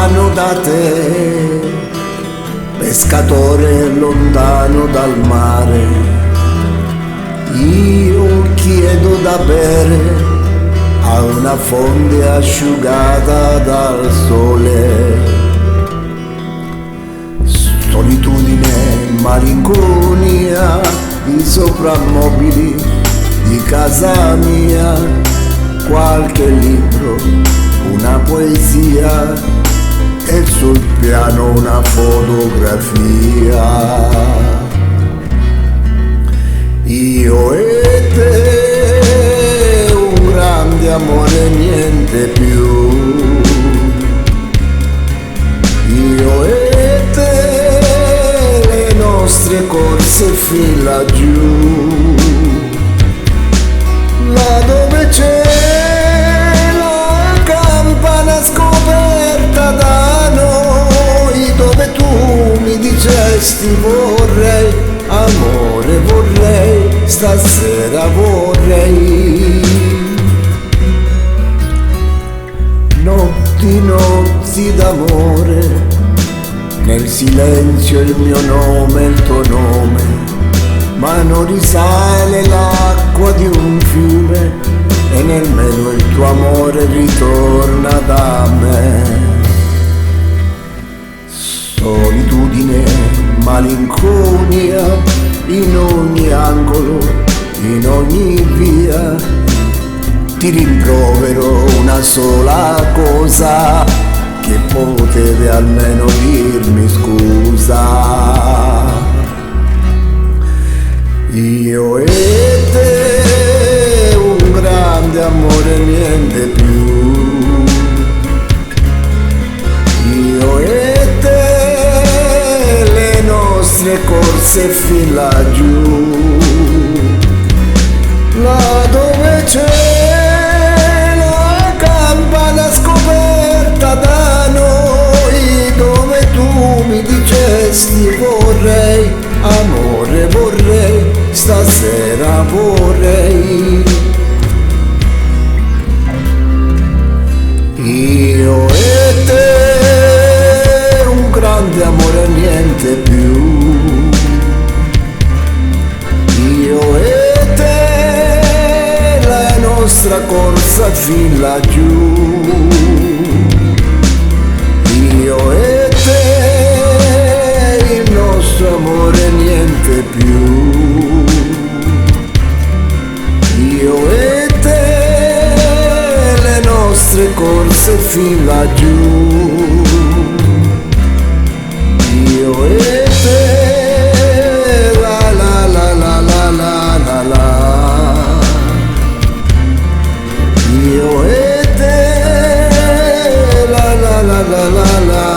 lontano da te, pescatore lontano dal mare. Io chiedo da bere a una fonte asciugata dal sole. Solitudine, malinconia, i soprammobili di casa mia, qualche libro, una poesia e sul piano una fotografia. Io e te, un grande amore, niente più. Io e te, le nostre corse fin laggiù, là dove c'è la campana scoperta da noi, dove tu mi dicesti vorrei, amore vorrei, stasera vorrei. Notti d'amore, nel silenzio il mio nome, il tuo nome, ma non risale l'acqua di un fiume e nemmeno il tuo amore ritorna da me. Solitudine, malinconia, in ogni angolo, in ogni via, ti rimprovero una sola cosa, che potevi almeno dirmi scusa. Io e te, un grande amore, niente più. Io e te, le nostre corse fin laggiù, là dove c'è la campana scoperta da noi, dove tu mi dicesti vorrei, amore vorrei, stasera vorrei. Io e te, un grande amore, niente più. Io e te, la nostra corsa fin laggiù. Io e te, il nostro amore, niente più. Io e te, le nostre corse fin laggiù. Io e te, la la la la la la la la. Io e te, la la la la la la.